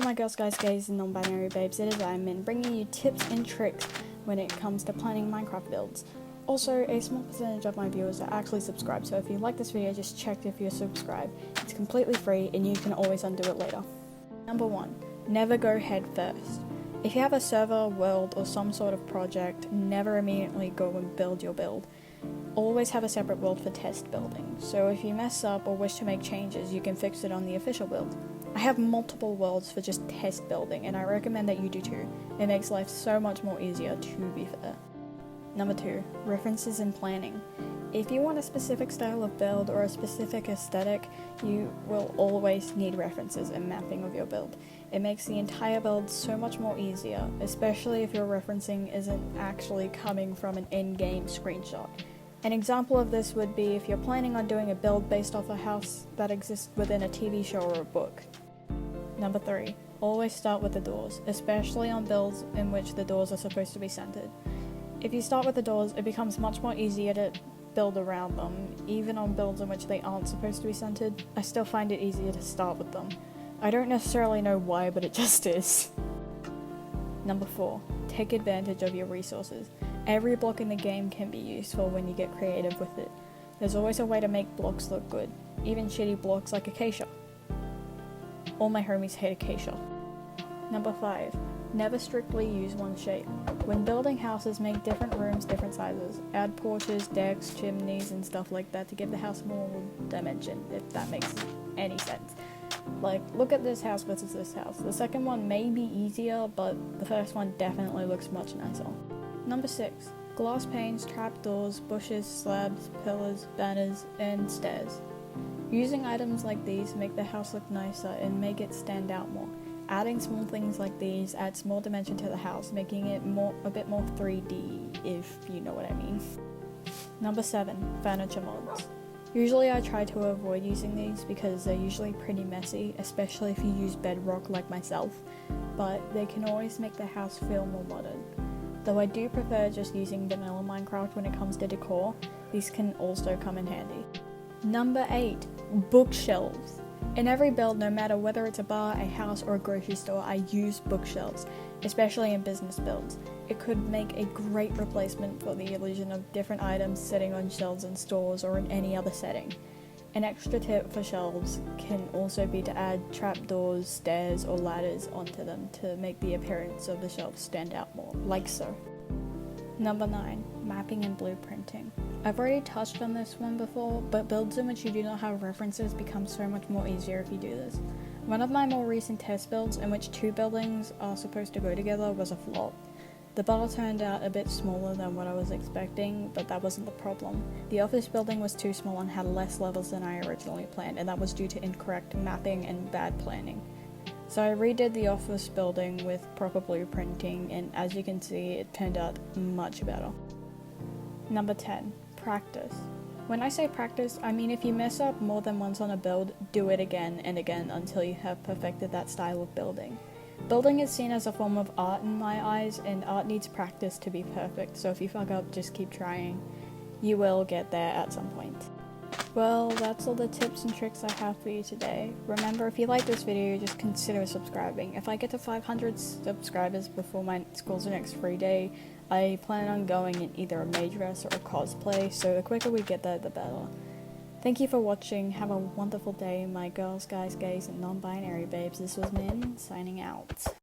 Hello my girls, guys, gays and non-binary babes, it is I, Min, bringing you tips and tricks when it comes to planning Minecraft builds. Also, a small percentage of my viewers are actually subscribed, so if you like this video, just check if you're subscribed. It's completely free and you can always undo it later. Number 1. Never go head first. If you have a server, world, or some sort of project, never immediately go and build your build. Always have a separate world for test building, so if you mess up or wish to make changes, you can fix it on the official build. I have multiple worlds for just test building, and I recommend that you do too. It makes life so much more easier, to be fair. Number 2. References and planning. If you want a specific style of build or a specific aesthetic, you will always need references and mapping of your build. It makes the entire build so much more easier, especially if your referencing isn't actually coming from an in-game screenshot. An example of this would be if you're planning on doing a build based off a house that exists within a TV show or a book. Number 3. Always start with the doors, especially on builds in which the doors are supposed to be centered. If you start with the doors, it becomes much more easier to build around them. Even on builds in which they aren't supposed to be centered, I still find it easier to start with them. I don't necessarily know why, but it just is. Number 4. Take advantage of your resources. Every block in the game can be useful when you get creative with it. There's always a way to make blocks look good, even shitty blocks like acacia. All my homies hate acacia. Number 5. Never strictly use one shape. When building houses, make different rooms different sizes. Add porches, decks, chimneys, and stuff like that to give the house more dimension, if that makes any sense. Like, look at this house versus this house. The second one may be easier, but the first one definitely looks much nicer. Number 6. Glass panes, trapdoors, bushes, slabs, pillars, banners, and stairs. Using items like these make the house look nicer and make it stand out more. Adding small things like these adds more dimension to the house, making it a bit more 3D, if you know what I mean. Number 7. Furniture mods. Usually I try to avoid using these because they're usually pretty messy, especially if you use bedrock like myself, but they can always make the house feel more modern. Though I do prefer just using vanilla Minecraft when it comes to decor, these can also come in handy. Number 8. Bookshelves. In every build, no matter whether it's a bar, a house, or a grocery store, I use bookshelves, especially in business builds. It could make a great replacement for the illusion of different items sitting on shelves in stores or in any other setting. An extra tip for shelves can also be to add trapdoors, stairs, or ladders onto them to make the appearance of the shelves stand out more, like so. Number 9. Mapping and blueprinting. I've already touched on this one before, but builds in which you do not have references become so much more easier if you do this. One of my more recent test builds in which 2 buildings are supposed to go together was a flop. The bar turned out a bit smaller than what I was expecting, but that wasn't the problem. The office building was too small and had less levels than I originally planned, and that was due to incorrect mapping and bad planning. So I redid the office building with proper blueprinting, and as you can see, it turned out much better. Number 10. Practice. When I say practice, I mean if you mess up more than once on a build, do it again and again until you have perfected that style of building. Building is seen as a form of art in my eyes, and art needs practice to be perfect, so if you fuck up, just keep trying. You will get there at some point. Well, that's all the tips and tricks I have for you today. Remember, if you like this video, just consider subscribing. If I get to 500 subscribers before my school's next free day, I plan on going in either a maid dress or a cosplay, so the quicker we get there, the better. Thank you for watching. Have a wonderful day, my girls, guys, gays, and non-binary babes. This was Min, signing out.